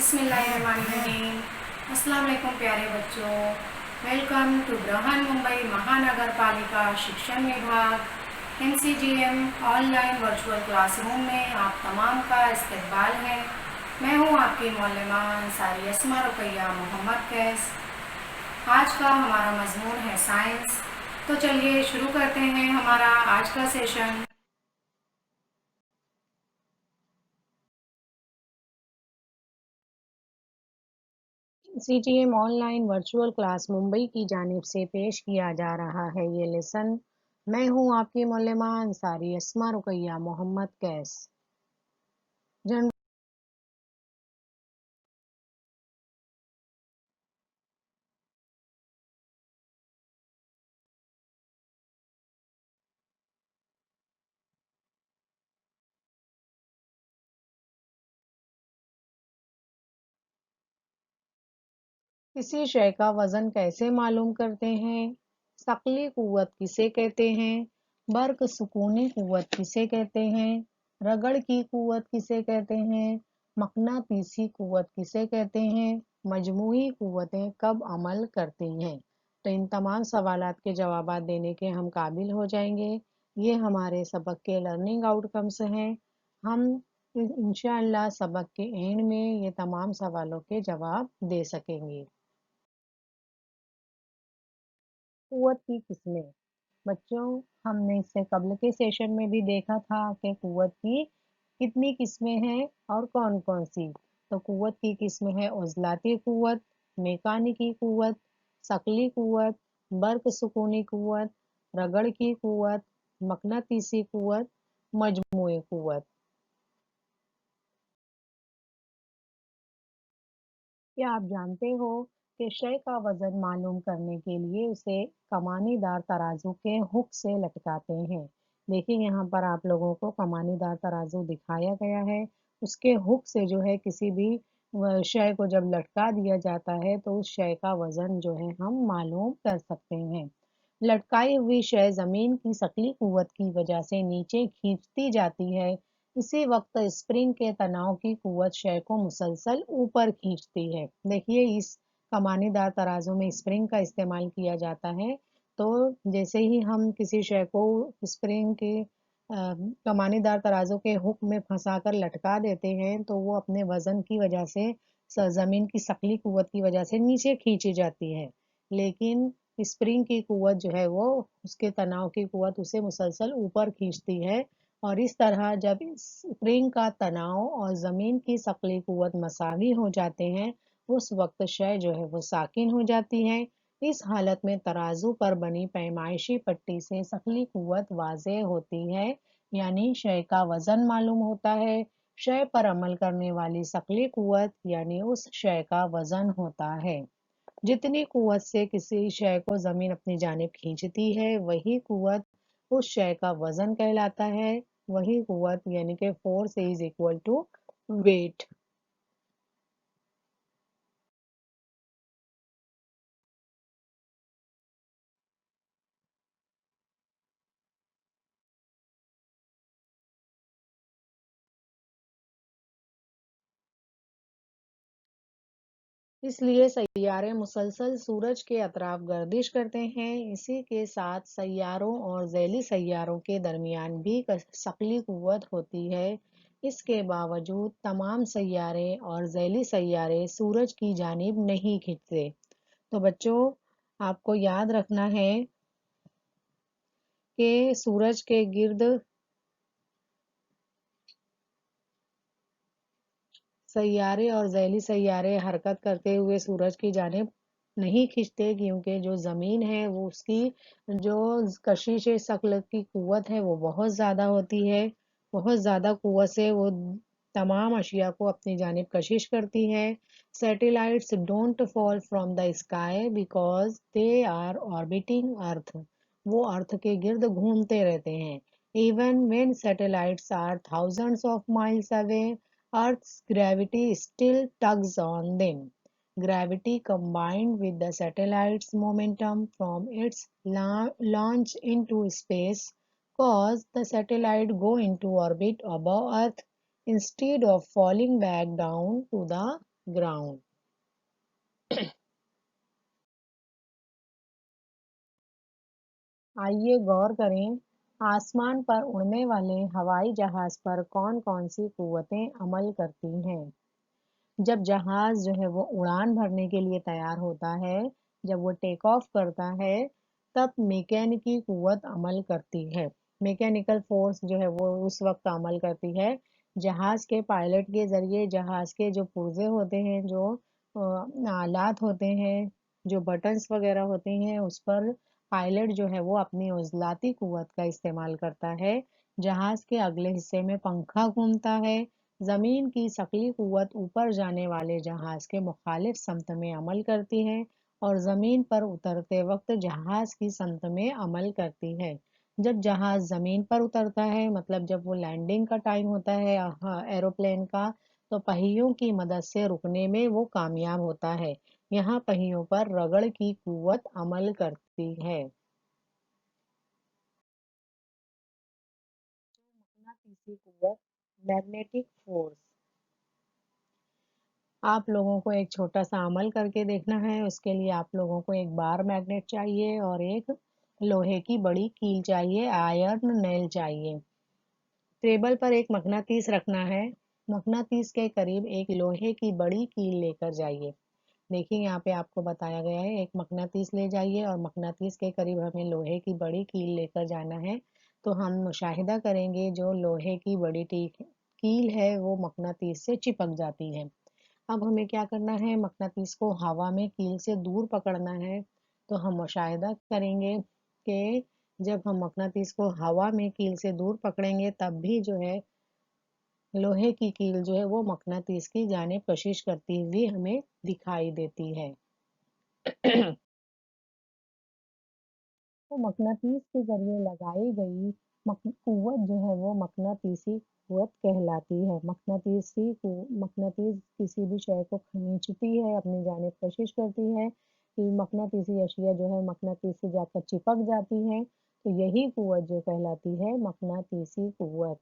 बिस्मिल्लाहिर्रहमानिर्रहीम। अस्सलाम वालेकुम प्यारे बच्चों, वेलकम टू बृहन मुंबई महानगर पालिका शिक्षण विभाग NCGM ऑनलाइन वर्चुअल क्लासरूम में आप तमाम का इस्तकबाल है। मैं हूँ आपकी मौलमा अंसारी अस्मा रुकैया मोहम्मद कैस। आज का हमारा मजमून है साइंस। तो चलिए शुरू करते हैं हमारा आज का session. NCGM online virtual class Mumbai की जानिब से पेश किया जा रहा है ये लेसन। मैं हूँ आपकी मौलमा अंसारी अस्मा रुकैया मोहम्मद कैस। किसी शय का वजन कैसे मालूम करते हैं? सकली कुव्वत किसे कहते हैं? बर्क सुकूनी कुव्वत किसे कहते हैं? रगड़ की कुव्वत किसे कहते हैं? मकनातीसी कुव्वत किसे कहते हैं? मजमूई कुव्वतें कब अमल करती हैं? तो इन तमाम सवालात के जवाब देने के हम काबिल हो जाएंगे। ये हमारे सबक के लर्निंग आउटकम्स हैं। हम इंशाअल्लाह सबक के एंड में ये तमाम सवालों के जवाब दे सकेंगे। कुव्वत की किस्में। बच्चों, हमने इससे कबल के सेशन में भी देखा था कि कुव्वत की कितनी किस्में हैं और कौन कौन सी। तो कुव्वत की किस्में है उज़लाती कुव्वत, मेकानिकी कुव्वत, सकली कुव्वत, बर्क सुकूनी कुव्वत, रगड़ की कुव्वत, मकनातीसी कुव्वत, मजमूई कुव्वत। क्या आप जानते हो कि शय का वजन मालूम करने के लिए उसे कमानीदार तराजू के हुक से लटकाते हैं। देखिए यहाँ पर आप लोगों को कमानीदार तराजू दिखाया गया है। उसके हुक से जो है किसी भी शय को जब लटका दिया जाता है तो उस शय का वजन जो है हम मालूम कर सकते हैं। लटकाई हुई शय जमीन की सकली कुव्वत की वजह से नीचे खींचती जाती है। इसी वक्त स्प्रिंग के तनाव की कुव्वत शय को मुसलसल ऊपर खींचती है। देखिए इस कमानीदार तराजू में स्प्रिंग का इस्तेमाल किया जाता है। तो जैसे ही हम किसी शय को स्प्रिंग के कमानीदार तराजू के हुक में फंसाकर लटका देते हैं तो वो अपने वजन की वजह से जमीन की सकली कुव्वत की वजह से नीचे खींची जाती है। लेकिन स्प्रिंग की कुव्वत जो है वो उसके तनाव की कुव्वत उसे मुसलसल ऊपर खींचती है। और इस तरह जब स्प्रिंग का तनाव और ज़मीन की सकली कुव्वत मसावी हो जाते हैं उस वक्त शय जो है वो साकिन हो जाती है। इस हालत में तराजू पर बनी पैमाइशी पट्टी से सकली कुव्वत वाज़ेह होती है, यानी शय का वजन मालूम होता है। शय पर अमल करने वाली सकली कुव्वत यानी उस शय का वजन होता है। जितनी कुव्वत से किसी शय को जमीन अपनी जानिब खींचती है वही कुव्वत उस शय का वजन कहलाता है। वही कुव्वत यानी कि force is equal to weight. इसलिए सैयारे मुसलसल सूरज के अतराफ गर्दिश करते हैं। इसी के साथ सैयारों और ज़ैली सैयारों के दरमियान भी सकली कुव्वत होती है। इसके बावजूद तमाम सैयारे और ज़ैली सैयारे सूरज की जानिब नहीं खिंचते। तो बच्चों, आपको याद रखना है कि सूरज के गिर्द सैयारे और ज़ैली सैयारे हरकत करते हुए सूरज की जानिब नहीं खींचते, क्योंकि जो ज़मीन है वो उसकी जो कशिश शक्ल की कुव्वत है वो बहुत ज़्यादा होती है। बहुत ज़्यादा कुव्वत से वो तमाम अशिया को अपनी जानिब कशिश करती है। Satellites don't fall from the sky because they are orbiting Earth. वो अर्थ के गिर्द घूमते रहते हैं। Even when satellites are thousands of miles away, Earth's gravity still tugs on them. Gravity combined with the satellite's momentum from its launch into space cause the satellite go into orbit above Earth instead of falling back down to the ground. आइए गौर करें, आसमान पर उड़ने वाले हवाई जहाज पर कौन-कौन सी कुव्वतें अमल करती हैं? जब जहाज जो है वो उड़ान भरने के लिए तैयार होता है, जब वो टेक ऑफ करता है, तब मैकेनिकी कुव्वत अमल करती है। मैकेनिकल फोर्स जो है वो उस वक्त अमल करती है। जहाज के पायलट के जरिए जहाज के जो पुर्जे होते हैं, जो आलात होते हैं, जो बटन्स वगैरह होते हैं, उस पर पायलट जो है वो अपनी उज़लाती कुव्वत का इस्तेमाल करता है। जहाज के अगले हिस्से में पंखा घूमता है। जमीन की सकली कुव्वत ऊपर जाने वाले जहाज के मुखालिफ समत में अमल करती है और जमीन पर उतरते वक्त जहाज की समत में अमल करती है। जब जहाज जमीन पर उतरता है, मतलब जब वो लैंडिंग का टाइम होता है एरोप्लेन का, तो पहियों की मदद से रुकने में वो कामयाब होता है। यहाँ पहियों पर रगड़ की कुव्वत अमल करती है। मकनातीसी कुव्वत, मैग्नेटिक फोर्स। आप लोगों को एक छोटा सा अमल करके देखना है। उसके लिए आप लोगों को एक बार मैग्नेट चाहिए और एक लोहे की बड़ी कील चाहिए, आयरन नेल चाहिए। टेबल पर एक मकनातीस रखना है। मकनातीस के करीब एक लोहे की बड़ी कील लेकर जाइए। देखिए यहाँ पे आपको बताया गया है, एक मकनातीस ले जाइए और मकनातीस के करीब हमें लोहे की बड़ी कील लेकर जाना है। तो हम मुशाहिदा करेंगे जो लोहे की बड़ी कील है वो मकनातीस से चिपक जाती है। अब हमें क्या करना है, मकनातीस को हवा में कील से दूर पकड़ना है। तो हम मुशाहिदा करेंगे कि जब हम मकनातीस को हवा में कील से दूर पकड़ेंगे तब भी जो है लोहे की कील जो है वो मकनातीस की जानिब कशिश करती हुई हमें दिखाई देती है। तो मकनातीस के जरिए लगाई गई कुव्वत जो है वो मकनातीसी कुव्वत कहलाती है। मकनातीस किसी भी शय को खींचती है, अपनी जानिब कशिश करती है कि मकनातीसी अशिया जो है मकनातीस से जाकर चिपक जाती है। तो यही कुव्वत जो कहलाती है मकनातीसी कुव्वत।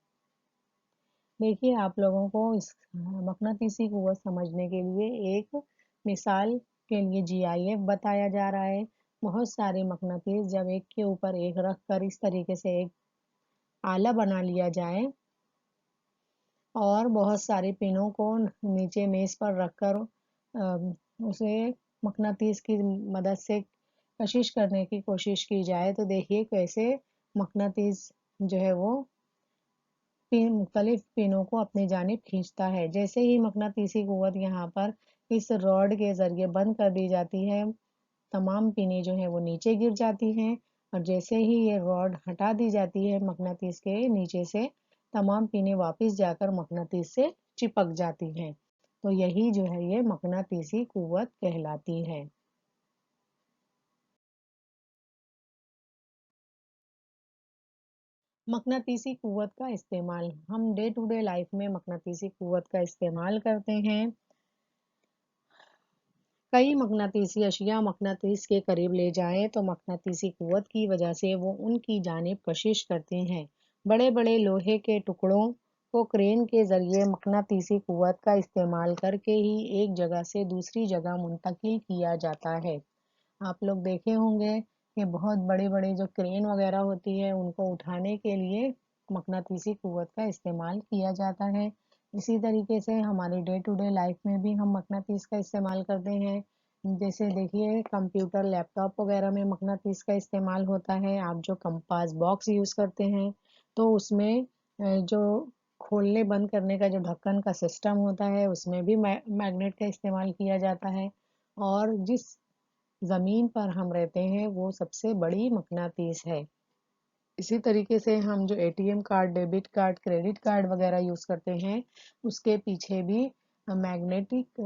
देखिए आप लोगों को इस मकनातीसी कुव्वत समझने के लिए एक मिसाल के लिए जीआईएफ बताया जा रहा है। बहुत सारे मकनातीस जब एक के ऊपर एक रख कर इस तरीके से एक आला बना लिया जाए और बहुत सारे पिनों को नीचे मेज पर रखकर उसे मकनातीस की मदद से कशिश करने की कोशिश की जाए, तो देखिए कैसे मकनातीस जो है वो मुख्तलिफ पिनों को अपनी जानिब खींचता है। जैसे ही मकनातीसी कुव्वत यहाँ पर इस रॉड के जरिए बंद कर दी जाती है, तमाम पिनें जो हैं वो नीचे गिर जाती हैं और जैसे ही ये रॉड हटा दी जाती है मकनातीस के नीचे से, तमाम पिनें वापस जाकर मकनातीस से चिपक जाती हैं। तो यही जो है ये मकनातीसी कुव्वत कहलाती है। मकनातीसी कुव्वत का इस्तेमाल हम डे टू डे लाइफ में मकनातीसी कुव्वत का इस्तेमाल करते हैं। कई मकनातीसी अशिया मकनातीस के करीब ले जाएं तो मकनातीसी कुव्वत की वजह से वो उनकी जानिब कशिश करते हैं। बड़े बड़े लोहे के टुकड़ों को क्रेन के जरिए मकनातीसी कुव्वत का इस्तेमाल करके ही एक जगह से दूसरी जगह मुंतकिल किया जाता है। आप लोग देखे होंगे कि बहुत बड़े बड़े जो क्रेन वगैरह होती है उनको उठाने के लिए मकनातीसी कुव्वत का इस्तेमाल किया जाता है। इसी तरीके से हमारी डे टू डे लाइफ में भी हम मकनातीस का इस्तेमाल करते हैं। जैसे देखिए कंप्यूटर लैपटॉप वगैरह में मकनातीस का इस्तेमाल होता है। आप जो कंपास बॉक्स यूज़ करते हैं तो उसमें जो खोलने बंद करने का जो ढक्कन का सिस्टम होता है उसमें भी मैग्नेट का इस्तेमाल किया जाता है। और जिस ज़मीन पर हम रहते हैं वो सबसे बड़ी मकनातीस है। इसी तरीके से हम जो ATM card, debit card, credit card वगैरह यूज़ करते हैं, उसके पीछे भी मैग्नेटिक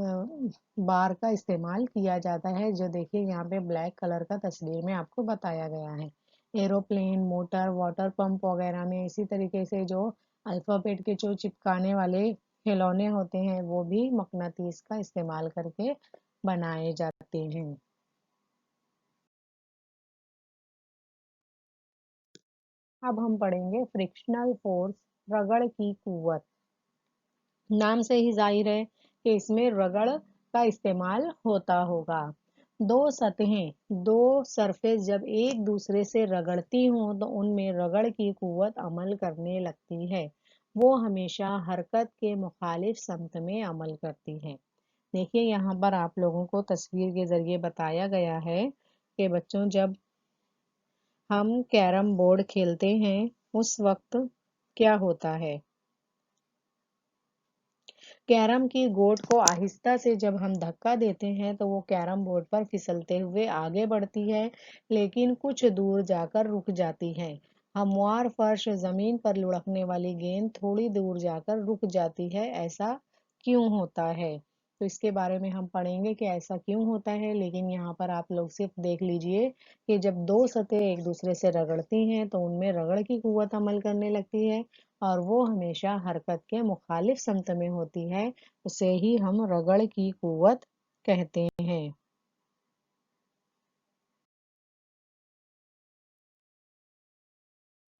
बार का इस्तेमाल किया जाता है, जो देखिए यहाँ पे ब्लैक कलर का तस्वीर में आपको बताया गया है। एरोप्लेन, मोटर, वाटर पंप वगैरह में इसी तरीके से जो अल्फ़ाबेट के जो चिपकाने वाले खिलौने होते हैं, वो भी मकनातीस का इस्तेमाल करके बनाए जाते हैं। अब हम पढ़ेंगे फ्रिक्शनल फोर्स, रगड़ की कुव्वत। नाम से ही जाहिर है कि इसमें रगड़ का इस्तेमाल होता होगा। दो सरफेस जब एक दूसरे से रगड़ती हों तो उनमें रगड़ की कुव्वत अमल करने लगती है। वो हमेशा हरकत के मुखालिफ समत में अमल करती है। देखिए यहाँ पर आप लोगों को तस्वीर के जरिए बताया गया है कि बच्चों जब हम कैरम बोर्ड खेलते हैं उस वक्त क्या होता है। कैरम की गोट को आहिस्ता से जब हम धक्का देते हैं तो वो कैरम बोर्ड पर फिसलते हुए आगे बढ़ती है, लेकिन कुछ दूर जाकर रुक जाती है। हमवार फर्श जमीन पर लुढ़कने वाली गेंद थोड़ी दूर जाकर रुक जाती है, ऐसा क्यों होता है? तो इसके बारे में हम पढ़ेंगे कि ऐसा क्यों होता है, लेकिन यहाँ पर आप लोग सिर्फ देख लीजिए कि जब दो सतह एक दूसरे से रगड़ती हैं तो उनमें रगड़ की कुव्वत अमल करने लगती है और वो हमेशा हरकत के मुखालिफ समत में होती है। उसे ही हम रगड़ की कुव्वत कहते हैं।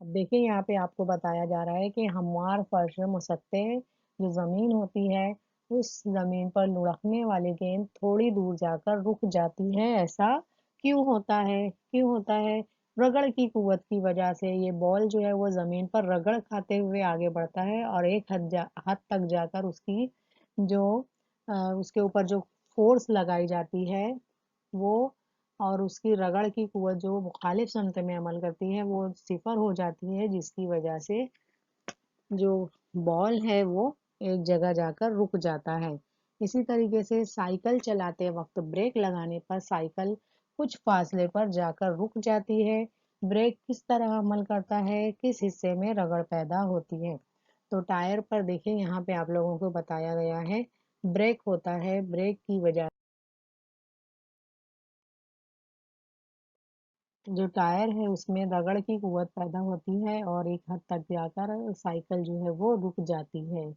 अब देखिए यहाँ पे आपको बताया जा रहा है कि हमवार फर्श मुसत्ते जो जमीन होती है उस जमीन पर लुढ़कने वाली गेंद थोड़ी दूर जाकर रुक जाती है, ऐसा क्यों होता है? क्यों होता है? रगड़ की कुव्वत की वजह से ये बॉल जो है वो जमीन पर रगड़ खाते हुए आगे बढ़ता है और एक हद तक जाकर उसकी जो उसके ऊपर जो फोर्स लगाई जाती है वो और उसकी रगड़ की कुव्वत जो मुखालिफ समत में अमल करती है वो सिफर हो जाती है, जिसकी वजह से जो बॉल है वो एक जगह जाकर रुक जाता है। इसी तरीके से साइकिल चलाते वक्त ब्रेक लगाने पर साइकिल कुछ फासले पर जाकर रुक जाती है। ब्रेक किस तरह अमल करता है, किस हिस्से में रगड़ पैदा होती है? तो टायर पर देखिए यहाँ पे आप लोगों को बताया गया है। ब्रेक होता है, ब्रेक की वजह जो टायर है उसमें रगड़ की कुव्वत पैदा होती है और एक हद तक जाकर साइकिल जो है वो रुक जाती है।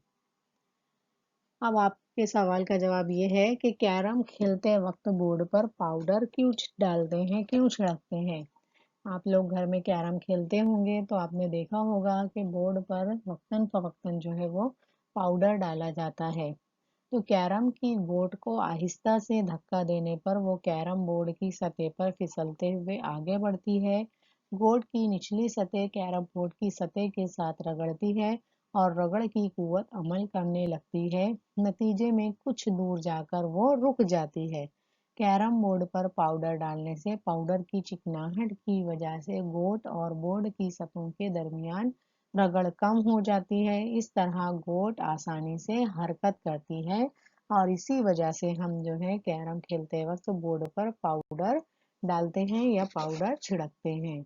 अब आपके सवाल का जवाब ये है कि कैरम खेलते वक्त बोर्ड पर पाउडर क्यों डालते हैं, क्यों छिड़कते हैं? आप लोग घर में कैरम खेलते होंगे तो आपने देखा होगा कि बोर्ड पर वक्तन फवक्तन जो है वो पाउडर डाला जाता है। तो कैरम की गोट को आहिस्ता से धक्का देने पर वो कैरम बोर्ड की सतह पर फिसलते हुए आगे बढ़ती है। गोट की निचली सतह कैरम बोर्ड की सतह के साथ रगड़ती है और रगड़ की कुव्वत अमल करने लगती है। नतीजे में कुछ दूर जाकर वो रुक जाती है। कैरम बोर्ड पर पाउडर डालने से पाउडर की चिकनाहट की वजह से गोट और बोर्ड की सतहों के दरमियान रगड़ कम हो जाती है। इस तरह गोट आसानी से हरकत करती है और इसी वजह से हम जो है कैरम खेलते वक्त बोर्ड पर पाउडर डालते हैं या पाउडर छिड़कते हैं।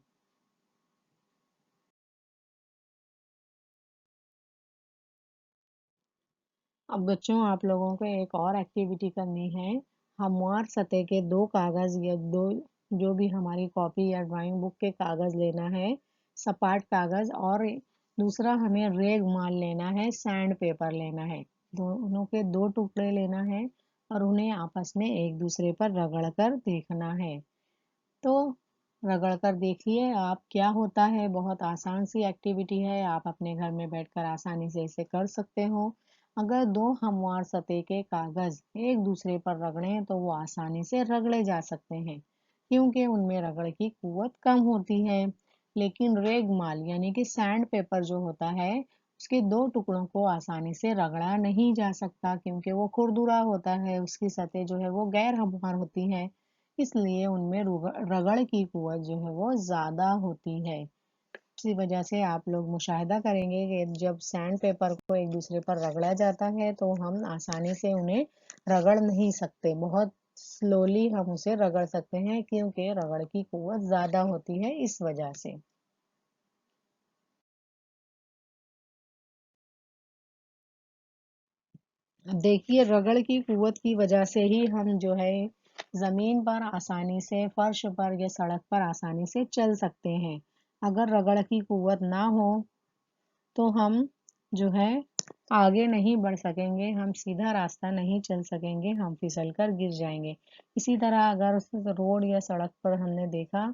अब बच्चों आप लोगों को एक और एक्टिविटी करनी है। हमवार सतह के दो कागज या दो जो भी हमारी कॉपी या ड्राइंग बुक के कागज लेना है, सपाट कागज, और दूसरा हमें रेग माल लेना है, सैंड पेपर लेना है। दोनों के दो टुकड़े लेना है और उन्हें आपस में एक दूसरे पर रगड़ कर देखना है। तो रगड़ कर देखिए आप क्या होता है। बहुत आसान सी एक्टिविटी है, आप अपने घर में बैठकर आसानी से इसे कर सकते हो। अगर दो हमवार सतह के कागज एक दूसरे पर रगड़ें तो वो आसानी से रगड़े जा सकते हैं क्योंकि उनमें रगड़ की कुव्वत कम होती है। लेकिन रेगमाल यानी कि सैंड पेपर जो होता है उसके दो टुकड़ों को आसानी से रगड़ा नहीं जा सकता क्योंकि वो खुरदुरा होता है, उसकी सतह जो है वो गैर हमवार होती है, इसलिए उनमें रगड़ की कुव्वत जो है वो ज़्यादा होती है। इसी वजह से आप लोग मुशाहिदा करेंगे कि जब सैंड पेपर को एक दूसरे पर रगड़ा जाता है तो हम आसानी से उन्हें रगड़ नहीं सकते, बहुत स्लोली हम उसे रगड़ सकते हैं क्योंकि रगड़ की कुव्वत ज़्यादा होती है इस वजह से। अब देखिए रगड़ की कुव्वत की वजह से ही हम जो है ज़मीन पर आसानी से, फर्श पर या सड़क पर आसानी से चल सकते हैं। अगर रगड़ की कुव्वत ना हो तो हम जो है आगे नहीं बढ़ सकेंगे, हम सीधा रास्ता नहीं चल सकेंगे, हम फिसल कर गिर जाएंगे। इसी तरह अगर उस रोड या सड़क पर हमने देखा,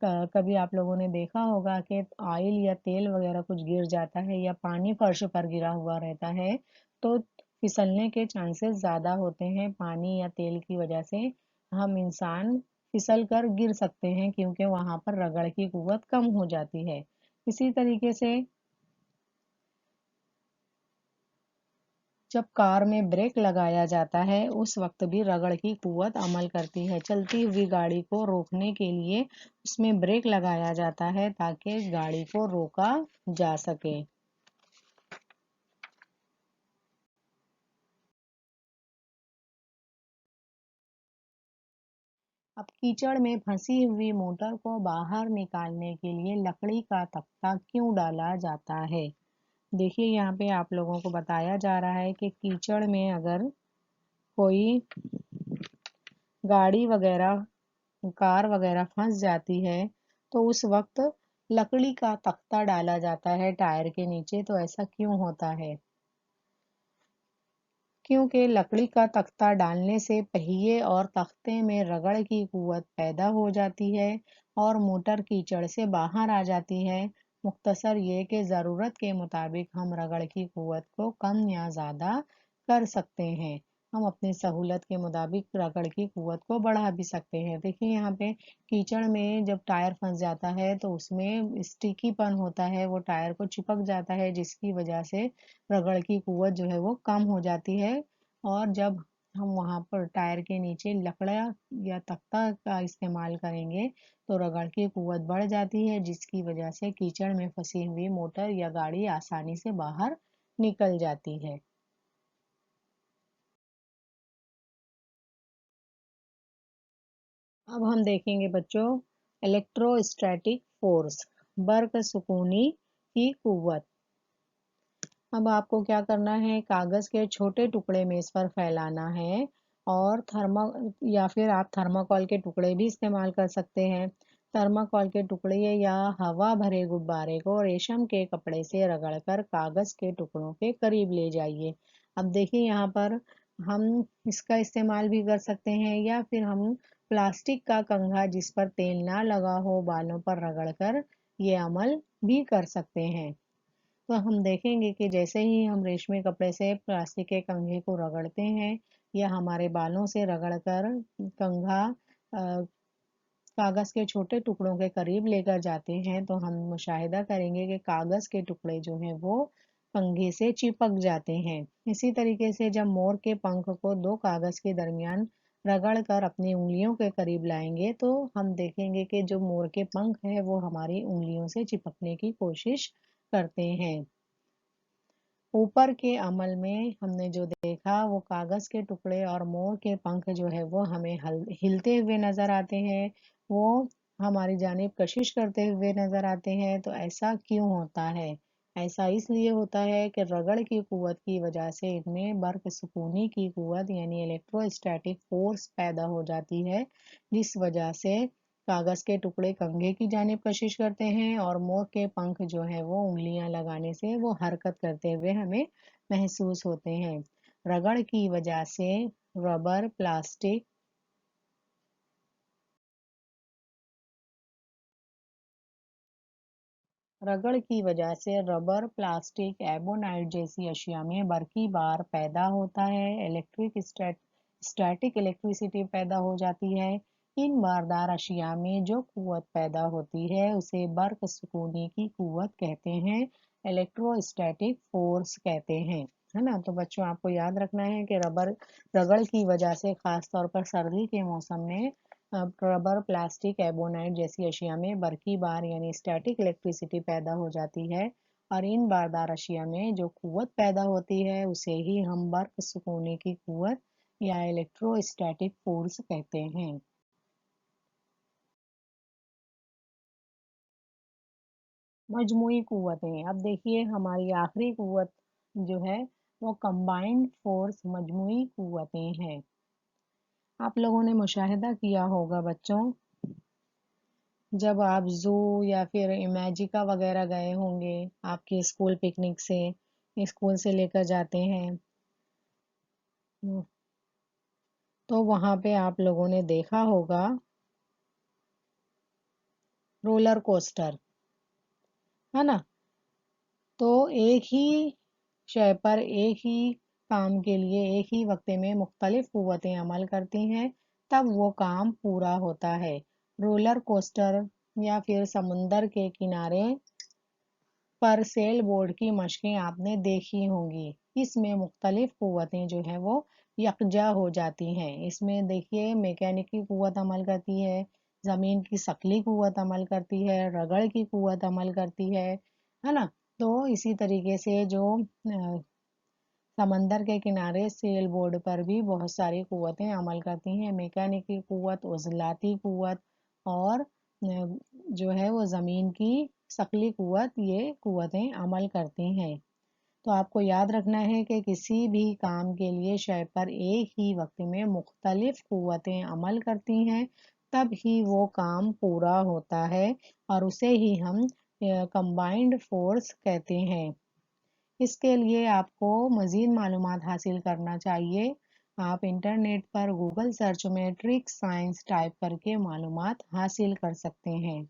कभी आप लोगों ने देखा होगा कि ऑयल या तेल वगैरह कुछ गिर जाता है या पानी फर्श पर गिरा हुआ रहता है तो फिसलने के चांसेस ज़्यादा होते हैं। पानी या तेल की वजह से हम इंसान फिसल कर गिर सकते हैं, क्योंकि वहाँ पर रगड़ की कुव्वत कम हो जाती है। इसी तरीके से जब कार में ब्रेक लगाया जाता है उस वक्त भी रगड़ की कुव्वत अमल करती है। चलती हुई गाड़ी को रोकने के लिए उसमें ब्रेक लगाया जाता है ताकि गाड़ी को रोका जा सके। अब कीचड़ में फंसी हुई मोटर को बाहर निकालने के लिए लकड़ी का तख्ता क्यों डाला जाता है? देखिए, यहाँ पे आप लोगों को बताया जा रहा है कि कीचड़ में अगर कोई गाड़ी वगैरह, कार वगैरह फंस जाती है तो उस वक्त लकड़ी का तख्ता डाला जाता है टायर के नीचे। तो ऐसा क्यों होता है? क्योंकि लकड़ी का तख्ता डालने से पहिए और तख्ते में रगड़ की कुव्वत पैदा हो जाती है और मोटर कीचड़ से बाहर आ जाती है। मुख्तसर ये कि ज़रूरत के मुताबिक हम रगड़ की कुव्वत को कम या ज़्यादा कर सकते हैं। हम अपनी सहूलत के मुताबिक रगड़ की कुव्वत को बढ़ा भी सकते हैं। देखिए, यहाँ पे कीचड़ में जब टायर फंस जाता है तो उसमें स्टिकीपन होता है, वो टायर को चिपक जाता है, जिसकी वजह से रगड़ की कुव्वत जो है वो कम हो जाती है। और जब हम वहाँ पर टायर के नीचे लकड़ा या तख्ता का इस्तेमाल करेंगे तो रगड़ की कुव्वत बढ़ जाती है, जिसकी वजह से कीचड़ में फंसी हुई मोटर या गाड़ी आसानी से बाहर निकल जाती है। अब हम देखेंगे बच्चों इलेक्ट्रोस्टैटिक फोर्स, बर्कसकूनी की कुव्वत। अब आपको क्या करना है, कागज़ के छोटे टुकड़े मेज़ पर फैलाना है और या फिर आप थर्माकोल के टुकड़े भी इस्तेमाल कर सकते हैं। थर्माकोल के टुकड़े या हवा भरे गुब्बारे को रेशम के कपड़े से रगड़कर कागज़ के टुकड़ों के करीब ले जाइए। अब देखिए, यहाँ पर हम इसका इस्तेमाल भी कर सकते हैं या फिर हम प्लास्टिक का कंघा जिस पर तेल ना लगा हो बालों पर रगड़कर ये अमल भी कर सकते हैं। तो हम देखेंगे कि जैसे ही हम रेशमी कपड़े से प्लास्टिक के कंघे को रगड़ते हैं या हमारे बालों से रगड़कर कंघा कागज़ के छोटे टुकड़ों के करीब लेकर जाते हैं तो हम मुशाहिदा करेंगे कि कागज़ के टुकड़े जो हैं वो कंघे से चिपक जाते हैं। इसी तरीके से जब मोर के पंख को दो कागज़ के दरमियान रगड़ कर अपनी उंगलियों के करीब लाएंगे तो हम देखेंगे कि जो मोर के पंख है वो हमारी उंगलियों से चिपकने की कोशिश करते हैं। ऊपर के अमल में हमने जो देखा वो कागज़ के टुकड़े और मोर के पंख जो है वो हमें हिलते हुए नज़र आते हैं, वो हमारी जानिब कशिश करते हुए नज़र आते हैं। तो ऐसा क्यों होता है? ऐसा इसलिए होता है कि रगड़ की कुव्वत की वजह से इनमें बर्कसकूनी की कुव्वत यानी इलेक्ट्रोस्टैटिक फोर्स पैदा हो जाती है, जिस वजह से कागज़ के टुकड़े कंघे की जानिब कशिश करते हैं और मोर के पंख जो है वो उँगलियाँ लगाने से वो हरकत करते हुए हमें महसूस होते हैं। रगड़ की वजह से रबर, प्लास्टिक रगड़ की वजह से रबर, प्लास्टिक, एबोनाइट जैसी अशिया में बरकी बार पैदा होता है। स्टैटिक इलेक्ट्रिसिटी पैदा हो जाती है। इन बारदार अशिया में जो कुव्वत पैदा होती है उसे बर्कसकूनी की कुव्वत कहते हैं, इलेक्ट्रोस्टैटिक फोर्स कहते हैं। है ना? तो बच्चों, आपको याद रखना है कि रगड़ की वजह से खास तौर पर सर्दी के मौसम में रबर, प्लास्टिक, एबोनाइट जैसी अशिया में बरकी बार यानी स्टैटिक इलेक्ट्रिसिटी पैदा हो जाती है और इन बारदार अशिया में जो कुव्वत पैदा होती है उसे ही हम बर्कसकूनी की कुव्वत या इलेक्ट्रोस्टैटिक फोर्स कहते हैं। मजमुई कुव्वतें, अब देखिए हमारी आखिरी कुव्वत जो है वो कंबाइंड फोर्स मजमुई कुव्वतें हैं। आप लोगों ने मुशाहिदा किया होगा बच्चों, जब आप ज़ू या फिर इमेजिका वगैरह गए होंगे आपके स्कूल पिकनिक से, स्कूल से लेकर जाते हैं, तो वहाँ पे आप लोगों ने देखा होगा रोलर कोस्टर, है ना? तो एक ही शय पर एक ही काम के लिए एक ही वक्त में मुख्तलिफ क़ुव्वतें अमल करती हैं तब वो काम पूरा होता है। रोलर कोस्टर या फिर समुंदर के किनारे पर सेल बोर्ड की मशकें आपने देखी होंगी। इसमें मुख्तलिफ क़ुव्वतें जो है वो यकजा हो जाती हैं। इसमें देखिए मैकेनिकी क़ुव्वत अमल करती है, ज़मीन की शकली क़ुव्वत अमल करती है, रगड़ की क़ुव्वत अमल करती है ना। तो इसी तरीके से जो समंदर के किनारे सेल बोर्ड पर भी बहुत सारी क़ुव्वतें अमल करती हैं। मैकेनिकी क़ुव्वत, उज़लाती क़ुव्वत और जो है वो ज़मीन की शकली क़ुव्वत, ये क़ुव्वतें अमल करती हैं। तो आपको याद रखना है कि किसी भी काम के लिए शय पर एक ही वक्त में मुख्तलिफ क़ुव्वतें अमल करती हैं तब ही वो काम पूरा होता है और उसे ही हम कंबाइंड फोर्स कहते हैं। इसके लिए आपको मज़ीद मालूमात हासिल करना चाहिए। आप इंटरनेट पर गूगल सर्च में ट्रिक साइंस टाइप करके मालूमात हासिल कर सकते हैं।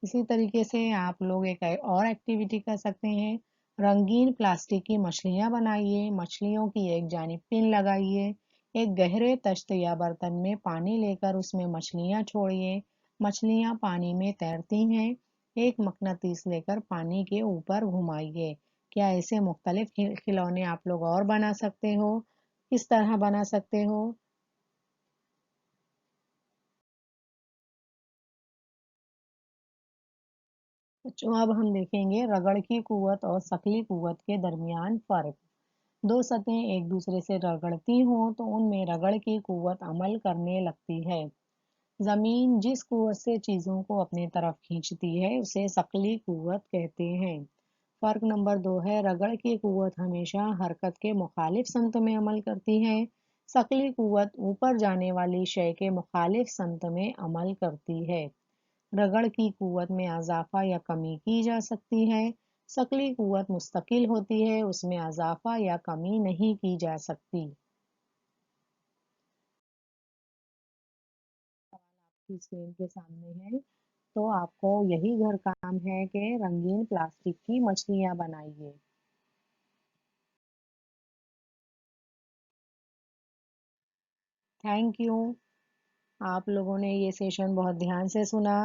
इसी तरीके से आप लोग एक और एक्टिविटी कर सकते हैं। रंगीन प्लास्टिक की मछलियाँ बनाइए। मछलियों की एक जानिब पिन लगाइए। एक गहरे तश्त या बर्तन में पानी लेकर उसमें मछलियाँ छोड़िए। मछलियाँ पानी में तैरती हैं। एक मकनातीस लेकर पानी के ऊपर घुमाइए। क्या ऐसे मुख्तलिफ खिलौने आप लोग और बना सकते हो? किस तरह बना सकते हो? बच्चों, अब हम देखेंगे रगड़ की क़ुव्वत और शकली क़ुव्वत के दरमियान फ़र्क। दो सतहें एक दूसरे से रगड़ती हों तो उनमें रगड़ की क़ुव्वत अमल करने लगती है। ज़मीन जिस क़ुव्वत से चीज़ों को अपनी तरफ खींचती है उसे शकली क़ुव्वत कहते हैं। फ़र्क नंबर 2 है, रगड़ की क़ुव्वत हमेशा हरकत के मुखालिफ समत में अमल करती है। शकली क़ुव्वत ऊपर जाने वाली शय के मुखालिफ समत में अमल करती है। रगड़ की क़ुव्वत में इजाफा या कमी की जा सकती है। शकली क़ुव्वत मुस्तकिल होती है, उसमें इजाफा या कमी नहीं की जा सकती। आपकी स्क्रीन के सामने है, तो आपको यही घर काम है कि रंगीन प्लास्टिक की मछलियाँ बनाइए। Thank you. आप लोगों ने ये सेशन बहुत ध्यान से सुना।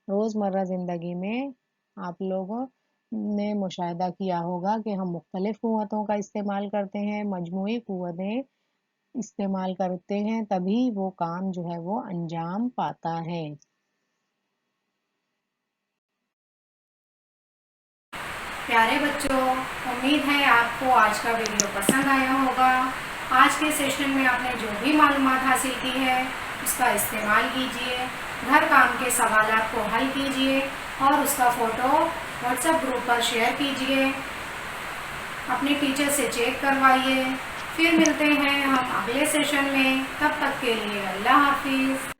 रोज़मर्रा ज़िंदगी में आप लोगों ने मुशाहिदा किया होगा कि हम मुख्तलिफ क़ुव्वतों का इस्तेमाल करते हैं, मजमूई क़ुव्वतें इस्तेमाल करते हैं, तभी वो काम जो है वो अंजाम पाता है। प्यारे बच्चों, उम्मीद है आपको आज का वीडियो पसंद आया होगा। आज के सेशन में आपने जो भी मालूमात हासिल की है उसका इस्तेमाल कीजिए, घर काम के सवालात को हल कीजिए और उसका फ़ोटो व्हाट्सएप ग्रुप पर शेयर कीजिए। अपने टीचर से चेक करवाइए। फिर मिलते हैं हम अगले सेशन में। तब तक के लिए अल्लाह हाफिज़।